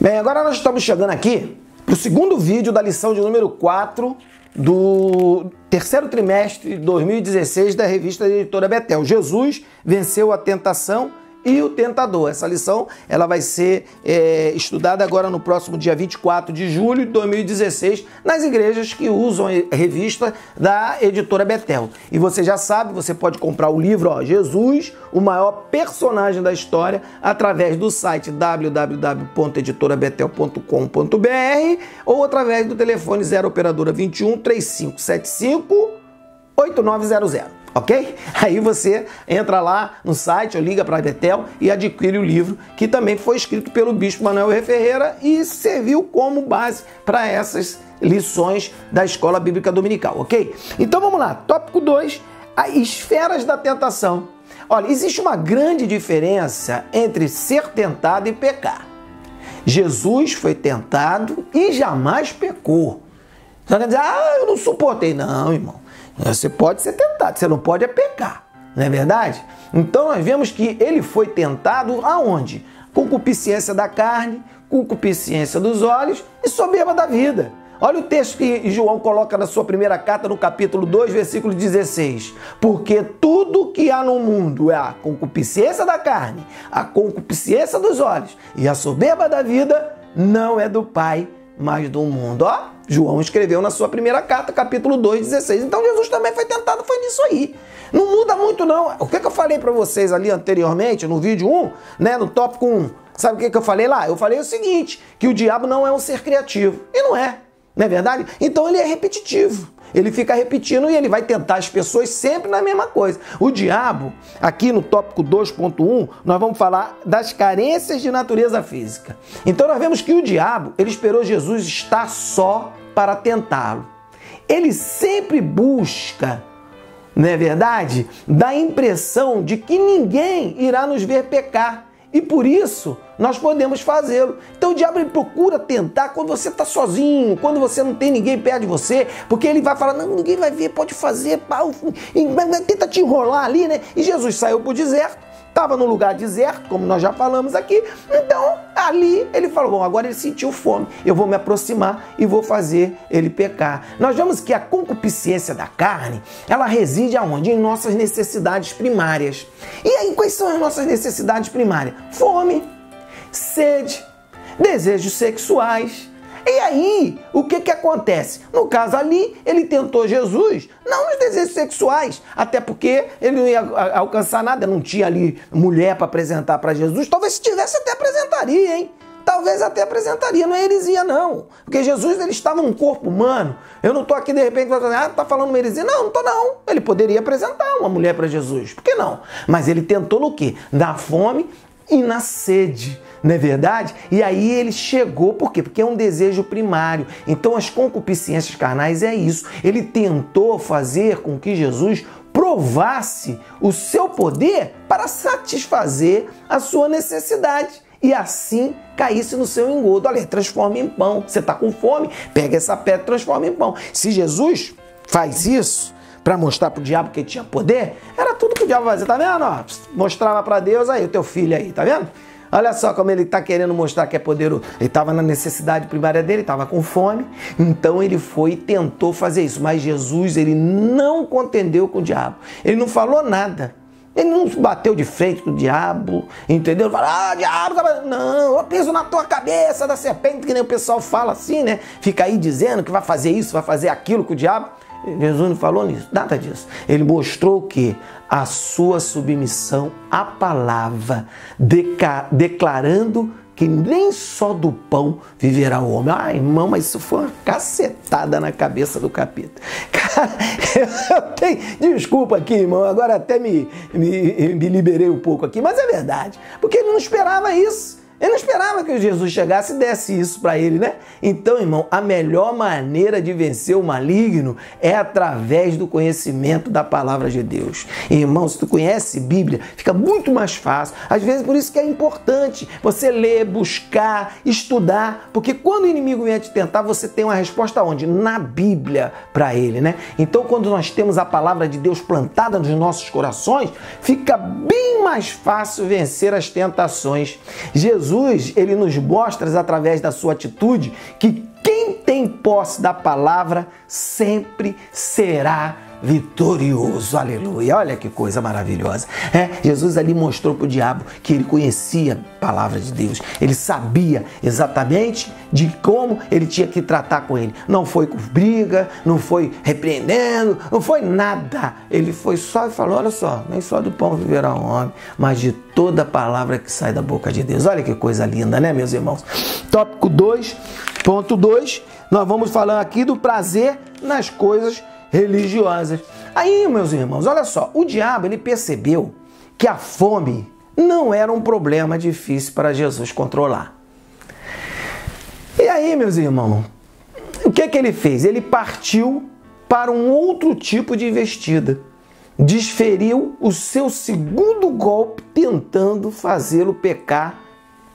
Bem, agora nós estamos chegando aqui para o segundo vídeo da lição de número 4 do terceiro trimestre de 2016 da revista da editora Betel. Jesus venceu a tentação e o tentador. Essa lição ela vai ser estudada agora no próximo dia 24 de julho de 2016 nas igrejas que usam a revista da editora Betel. E você já sabe, você pode comprar o livro Jesus, o maior personagem da história, através do site www.editorabetel.com.br ou através do telefone 0 operadora 21 3575 8900. Ok? Aí você entra lá no site ou liga para a Betel e adquire o livro, que também foi escrito pelo Bispo Manuel R. Ferreira e serviu como base para essas lições da Escola Bíblica Dominical, ok? Então vamos lá, tópico 2, as esferas da tentação. Olha, existe uma grande diferença entre ser tentado e pecar. Jesus foi tentado e jamais pecou. Você quer dizer, eu não suportei. Não, irmão. Você pode ser tentado, você não pode pecar, não é verdade? Então nós vemos que ele foi tentado aonde? Concupiscência da carne, concupiscência dos olhos e soberba da vida. Olha o texto que João coloca na sua primeira carta, no capítulo 2, versículo 16. Porque tudo que há no mundo é a concupiscência da carne, a concupiscência dos olhos e a soberba da vida não é do Pai, mas do mundo. Ó, João escreveu na sua primeira carta, capítulo 2, 16. Então Jesus também foi tentado, foi nisso aí. Não muda muito não. O que eu falei para vocês ali anteriormente, no vídeo 1, né, no tópico 1, sabe o que eu falei lá? Eu falei o seguinte, que o diabo não é um ser criativo. E não é verdade? Então ele é repetitivo. Ele fica repetindo e ele vai tentar as pessoas sempre na mesma coisa. O diabo, aqui no tópico 2.1, nós vamos falar das carências de natureza física. Então nós vemos que o diabo, ele esperou Jesus estar só para tentá-lo. Ele sempre busca, não é verdade? Dá a impressão de que ninguém irá nos ver pecar. E por isso, nós podemos fazê-lo. Então o diabo ele procura tentar quando você está sozinho, quando você não tem ninguém perto de você, porque ele vai falar, não, ninguém vai ver, pode fazer, tenta te enrolar ali, né? E Jesus saiu para o deserto, estava no lugar deserto, como nós já falamos aqui, então ali ele falou, bom, agora ele sentiu fome, eu vou me aproximar e vou fazer ele pecar. Nós vemos que a concupiscência da carne, ela reside aonde? Em nossas necessidades primárias. E aí, quais são as nossas necessidades primárias? Fome, sede, desejos sexuais. E aí, o que acontece? No caso ali, ele tentou Jesus, não nos desejos sexuais, até porque ele não ia alcançar nada, não tinha ali mulher para apresentar para Jesus, talvez se tivesse até apresentaria, hein? Talvez até apresentaria, não é heresia não, porque Jesus ele estava num corpo humano, eu não estou aqui de repente falando, tá falando uma heresia, não estou não, ele poderia apresentar uma mulher para Jesus, por que não? Mas ele tentou no quê? Na fome e na sede, não é verdade? E aí ele chegou, por quê? Porque é um desejo primário. Então as concupiscências carnais é isso. Ele tentou fazer com que Jesus provasse o seu poder para satisfazer a sua necessidade. E assim caísse no seu engodo. Olha, transforma em pão. Você está com fome? Pega essa pedra e transforma em pão. Se Jesus faz isso para mostrar para o diabo que ele tinha poder, era tudo que o diabo fazia, tá vendo? Ó, mostrava para Deus, aí o teu filho aí, tá vendo? Olha só como ele está querendo mostrar que é poderoso. Ele estava na necessidade primária dele, estava com fome, então ele foi e tentou fazer isso. Mas Jesus, ele não contendeu com o diabo. Ele não falou nada. Ele não bateu de frente com o diabo, entendeu? Fala, diabo, não, eu piso na tua cabeça da serpente, que nem o pessoal fala assim, né? Fica aí dizendo que vai fazer isso, vai fazer aquilo com o diabo. Jesus não falou nisso, nada disso. Ele mostrou o quê? A sua submissão à palavra, declarando que nem só do pão viverá o homem. Ah, irmão, mas isso foi uma cacetada na cabeça do capeta. Cara, eu tenho... Desculpa aqui, irmão, agora até me liberei um pouco aqui, mas é verdade, porque ele não esperava isso. Ele não esperava que Jesus chegasse e desse isso para ele, né? Então, irmão, a melhor maneira de vencer o maligno é através do conhecimento da palavra de Deus. Irmão, se tu conhece Bíblia, fica muito mais fácil. Às vezes, por isso que é importante você ler, buscar, estudar, porque quando o inimigo vem te tentar, você tem uma resposta onde? Na Bíblia para ele, né? Então, quando nós temos a palavra de Deus plantada nos nossos corações, fica bem mais fácil vencer as tentações. Jesus Jesus, ele nos mostra através da sua atitude que quem tem posse da palavra sempre será vitorioso. Aleluia. Olha que coisa maravilhosa. Jesus ali mostrou para o diabo que ele conhecia a palavra de Deus. Ele sabia exatamente de como ele tinha que tratar com ele. Não foi com briga, não foi repreendendo, não foi nada. Ele foi só e falou, olha só, nem só do pão viverá o homem, mas de toda a palavra que sai da boca de Deus. Olha que coisa linda, né, meus irmãos? Tópico 2.2, nós vamos falar aqui do prazer nas coisas religiosas. Aí, meus irmãos, olha só, o diabo ele percebeu que a fome não era um problema difícil para Jesus controlar. E aí, meus irmãos, o que que ele fez? Ele partiu para um outro tipo de investida. Desferiu o seu segundo golpe tentando fazê-lo pecar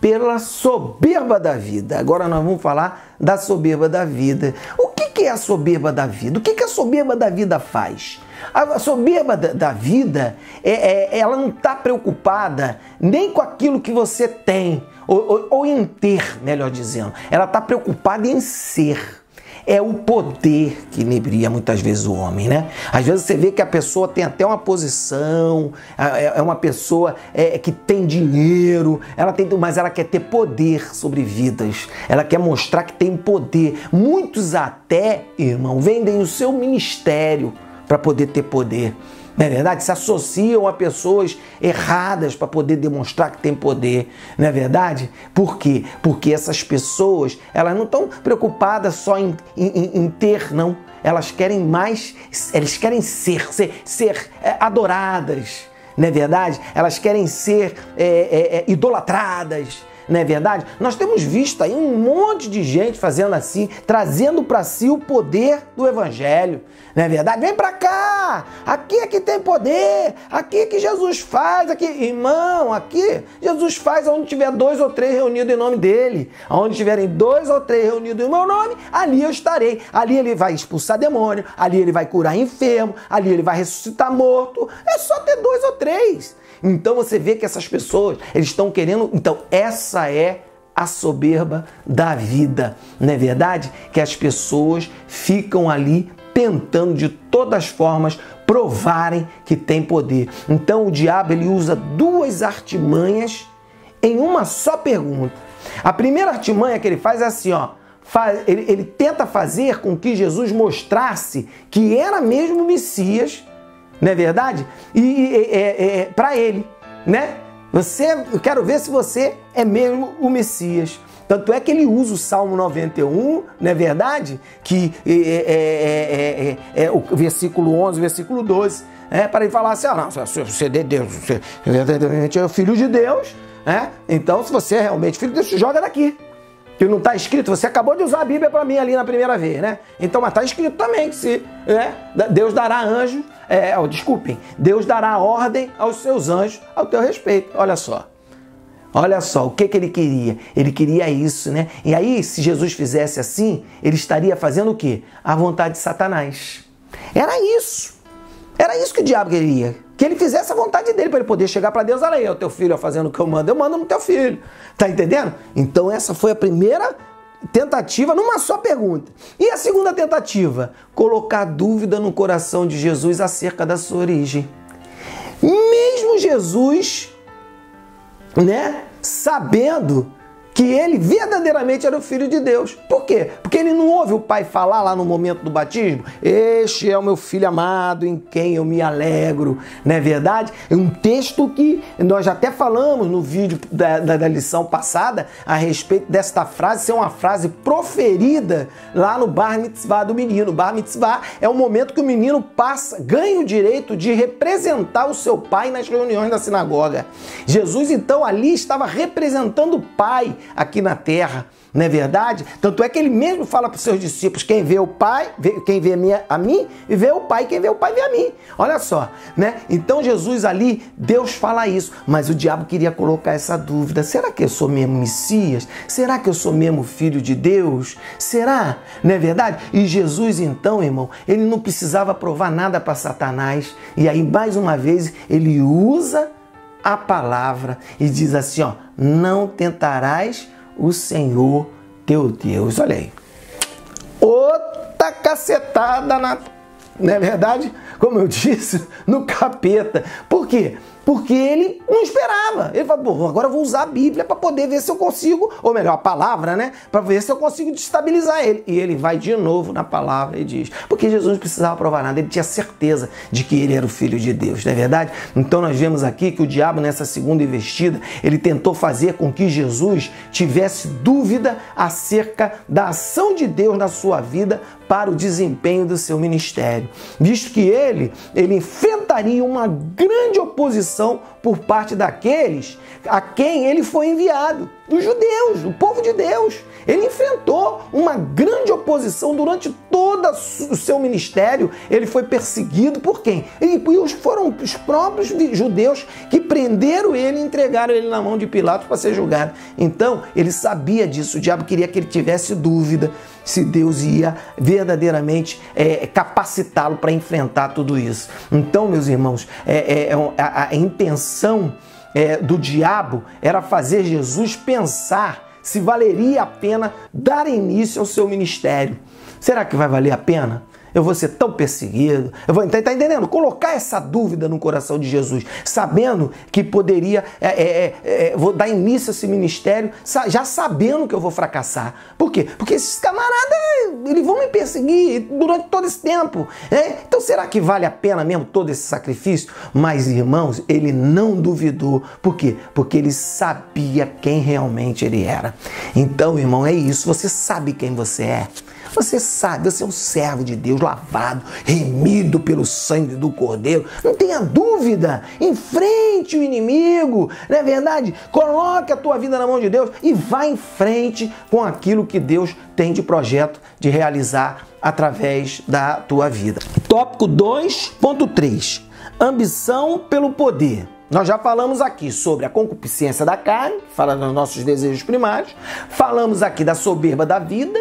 pela soberba da vida. Agora nós vamos falar da soberba da vida. O que é a soberba da vida? O que a soberba da vida faz? A soberba da vida, ela não está preocupada nem com aquilo que você tem, ou em ter, melhor dizendo. Ela está preocupada em ser. É o poder que inebria muitas vezes o homem, né? Às vezes você vê que a pessoa tem até uma posição, é uma pessoa que tem dinheiro, mas ela quer ter poder sobre vidas. Ela quer mostrar que tem poder. Muitos até, irmão, vendem o seu ministério para poder ter poder. Não é verdade? Se associam a pessoas erradas para poder demonstrar que tem poder. Não é verdade? Por quê? Porque essas pessoas, elas não estão preocupadas só em ter, não. Elas querem mais, elas querem ser adoradas. Não é verdade? Elas querem ser idolatradas. Não é verdade? Nós temos visto aí um monte de gente fazendo assim, trazendo para si o poder do evangelho. Não é verdade? Vem para cá! Aqui é que tem poder! Aqui é que Jesus faz! Aqui, irmão, aqui Jesus faz onde tiver 2 ou 3 reunidos em nome dele. Onde tiverem 2 ou 3 reunidos em meu nome, ali eu estarei. Ali ele vai expulsar demônio, ali ele vai curar enfermo, ali ele vai ressuscitar morto. É só ter 2 ou 3. Então você vê que essas pessoas, eles estão querendo... Então essa é a soberba da vida, não é verdade? Que as pessoas ficam ali tentando de todas as formas provarem que tem poder. Então o diabo ele usa 2 artimanhas em uma só pergunta. A primeira artimanha que ele faz é assim, ó. Ele tenta fazer com que Jesus mostrasse que era mesmo o Messias, não é verdade? E para ele, né? Eu quero ver se você é mesmo o Messias. Tanto é que ele usa o Salmo 91, não é verdade? Que é o versículo 11, versículo 12, para ele falar assim, não, você é de Deus, você é o filho de Deus, então se você é realmente filho de Deus, joga daqui. Que não está escrito, você acabou de usar a Bíblia para mim ali na primeira vez, né? Então, mas está escrito também que se Deus dará anjos, Deus dará ordem aos seus anjos ao teu respeito. Olha só, o que ele queria? Ele queria isso, né? E aí, se Jesus fizesse assim, ele estaria fazendo o quê? A vontade de Satanás. Era isso que o diabo queria. Que ele fizesse a vontade dele, para ele poder chegar para Deus. Olha aí, o teu filho fazendo o que eu mando no teu filho. Tá entendendo? Então essa foi a primeira tentativa numa só pergunta. E a segunda tentativa? Colocar dúvida no coração de Jesus acerca da sua origem. Mesmo Jesus, né, sabendo que ele verdadeiramente era o Filho de Deus. Por quê? Porque ele não ouve o Pai falar lá no momento do batismo? Este é o meu Filho amado em quem eu me alegro. Não é verdade? É um texto que nós já até falamos no vídeo da lição passada a respeito desta frase ser uma frase proferida lá no Bar Mitzvah do menino. Bar Mitzvah é o momento que o menino ganha o direito de representar o seu pai nas reuniões da sinagoga. Jesus, então, ali estava representando o Pai aqui na terra, não é verdade? Tanto é que ele mesmo fala para os seus discípulos, quem vê o Pai, quem vê a mim, e vê o Pai, quem vê o Pai vê a mim. Olha só, né? Então Jesus ali, Deus fala isso, mas o diabo queria colocar essa dúvida, será que eu sou mesmo Messias? Será que eu sou mesmo Filho de Deus? Será? Não é verdade? E Jesus então, irmão, ele não precisava provar nada para Satanás, e aí mais uma vez ele usa a palavra e diz assim, ó, não tentarás o Senhor teu Deus. Olha aí. Outra cacetada não é verdade? Como eu disse, no capeta. Por quê? Porque ele não esperava. Ele falou, pô, agora eu vou usar a Bíblia para poder ver se eu consigo, ou melhor, a palavra, né? Para ver se eu consigo destabilizar ele. E ele vai de novo na palavra e diz, porque Jesus não precisava provar nada, ele tinha certeza de que ele era o Filho de Deus, não é verdade? Então nós vemos aqui que o diabo, nessa segunda investida, ele tentou fazer com que Jesus tivesse dúvida acerca da ação de Deus na sua vida para o desempenho do seu ministério, visto que ele enfrentaria uma grande oposição por parte daqueles a quem ele foi enviado, dos judeus, o povo de Deus. Ele enfrentou uma grande oposição durante todo o seu ministério. Ele foi perseguido por quem? E foram os próprios judeus que prenderam ele e entregaram ele na mão de Pilatos para ser julgado. Então, ele sabia disso. O diabo queria que ele tivesse dúvida se Deus ia verdadeiramente capacitá-lo para enfrentar tudo isso. Então, meus irmãos, a intenção do diabo era fazer Jesus pensar se valeria a pena dar início ao seu ministério. Será que vai valer a pena? Eu vou ser tão perseguido. Eu vou, tá entendendo? Colocar essa dúvida no coração de Jesus, sabendo que poderia, vou dar início a esse ministério, já sabendo que eu vou fracassar. Por quê? Porque esses camaradas, eles vão me perseguir durante todo esse tempo. Então será que vale a pena mesmo todo esse sacrifício? Mas, irmãos, ele não duvidou. Por quê? Porque ele sabia quem realmente ele era. Então, irmão, é isso. Você sabe quem você é. Você sabe, você é um servo de Deus, lavado, remido pelo sangue do Cordeiro. Não tenha dúvida, enfrente o inimigo, não é verdade? Coloque a tua vida na mão de Deus e vá em frente com aquilo que Deus tem de projeto de realizar através da tua vida. Tópico 2.3. Ambição pelo poder. Nós já falamos aqui sobre a concupiscência da carne, fala dos nossos desejos primários. Falamos aqui da soberba da vida,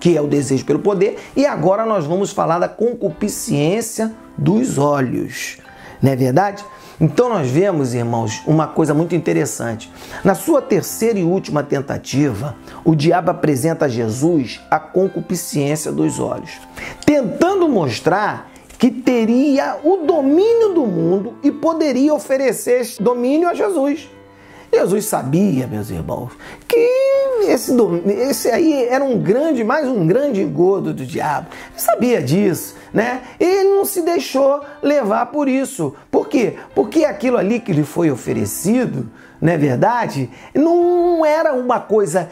que é o desejo pelo poder, e agora nós vamos falar da concupiscência dos olhos, não é verdade? Então nós vemos, irmãos, uma coisa muito interessante. Na sua terceira e última tentativa, o diabo apresenta a Jesus a concupiscência dos olhos, tentando mostrar que teria o domínio do mundo e poderia oferecer esse domínio a Jesus. Jesus sabia, meus irmãos, que esse aí era mais um grande engodo do diabo. Ele sabia disso, né? Ele não se deixou levar por isso. Por quê? Porque aquilo ali que lhe foi oferecido, não é verdade? Não era uma coisa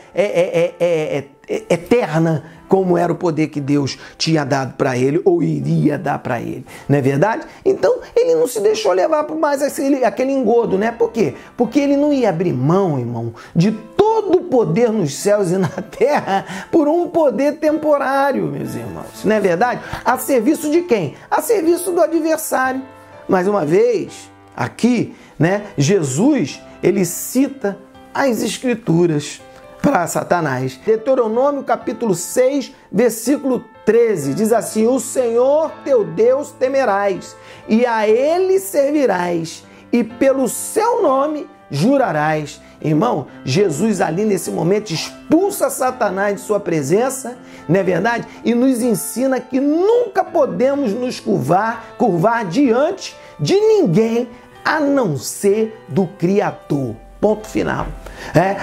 eterna, como era o poder que Deus tinha dado para ele ou iria dar para ele, não é verdade? Então ele não se deixou levar por mais aquele engodo, né? Por quê? Porque ele não ia abrir mão, irmão, de todo o poder nos céus e na terra por um poder temporário, meus irmãos, não é verdade? A serviço de quem? A serviço do adversário. Mais uma vez, aqui, né, Jesus, ele cita as Escrituras para Satanás. Deuteronômio capítulo 6, versículo 13, diz assim: o Senhor teu Deus temerás, e a Ele servirás, e pelo seu nome jurarás. Irmão, Jesus ali nesse momento expulsa Satanás de sua presença, não é verdade? E nos ensina que nunca podemos nos curvar diante de ninguém a não ser do Criador. Ponto final.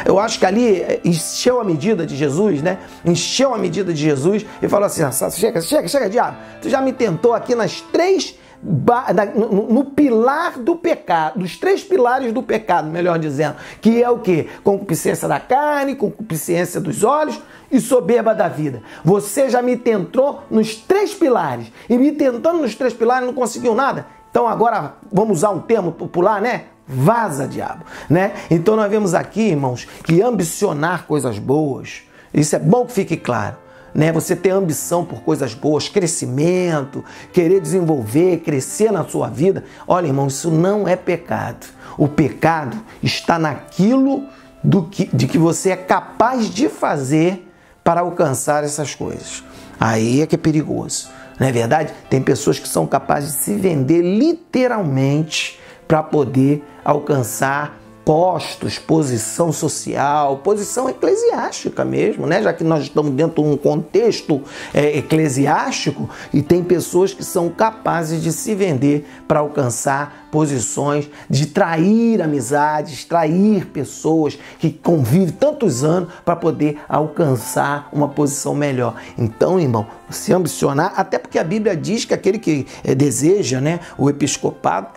Eu acho que ali encheu a medida de Jesus, né? Encheu a medida de Jesus e falou assim: chega, diabo. Tu já me tentou aqui no pilar do pecado, dos 3 pilares do pecado, melhor dizendo, que é o quê? Concupiscência da carne, concupiscência dos olhos e soberba da vida. Você já me tentou nos 3 pilares, e me tentando nos 3 pilares não conseguiu nada. Então agora vamos usar um termo popular, né? Vaza, diabo, né? Então nós vemos aqui, irmãos, que ambicionar coisas boas, isso é bom que fique claro, né? Você ter ambição por coisas boas, crescimento, querer desenvolver, crescer na sua vida. Olha, irmão, isso não é pecado. O pecado está naquilo de que você é capaz de fazer para alcançar essas coisas. Aí é que é perigoso, não é verdade? Tem pessoas que são capazes de se vender literalmente para poder alcançar postos, posição social, posição eclesiástica mesmo, né? Já que nós estamos dentro de um contexto eclesiástico e tem pessoas que são capazes de se vender para alcançar posições, de trair amizades, trair pessoas que convivem tantos anos para poder alcançar uma posição melhor. Então, irmão, se ambicionar, até porque a Bíblia diz que aquele que deseja, né, o episcopado,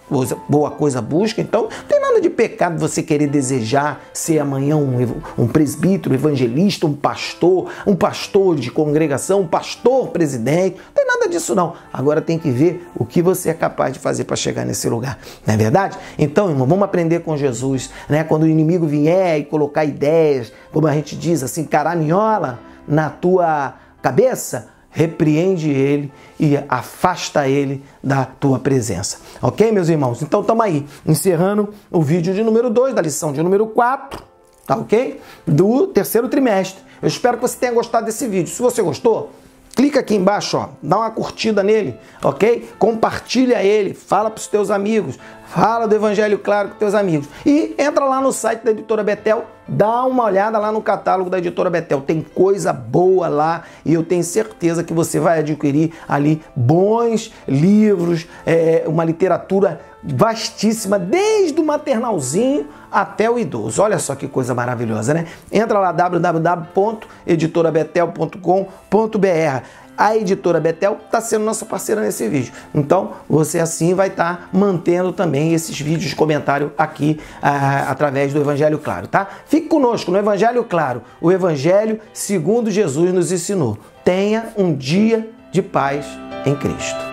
boa coisa busca, então não tem nada de pecado você querer desejar ser amanhã um presbítero, evangelista, um pastor de congregação, um pastor presidente, não tem nada disso não. Agora tem que ver o que você é capaz de fazer para chegar nesse lugar, não é verdade? Então, irmão, vamos aprender com Jesus, né? Quando o inimigo vier e colocar ideias, como a gente diz assim, caraminhola na tua cabeça, repreende ele e afasta ele da tua presença. Ok, meus irmãos? Então, estamos aí, encerrando o vídeo de número 2, da lição de número 4, tá ok? Do terceiro trimestre. Eu espero que você tenha gostado desse vídeo. Se você gostou, clica aqui embaixo, ó, dá uma curtida nele, ok? Compartilha ele, fala para os teus amigos, fala do Evangelho Claro com teus amigos. E entra lá no site da Editora Betel, dá uma olhada lá no catálogo da Editora Betel. Tem coisa boa lá e eu tenho certeza que você vai adquirir ali bons livros, uma literatura vastíssima, desde o maternalzinho até o idoso. Olha só que coisa maravilhosa, né? Entra lá, www.editorabetel.com.br. A Editora Betel está sendo nossa parceira nesse vídeo. Então, você assim vai estar mantendo também esses vídeos de comentário aqui através do Evangelho Claro, tá? Fique conosco no Evangelho Claro, o Evangelho segundo Jesus nos ensinou. Tenha um dia de paz em Cristo.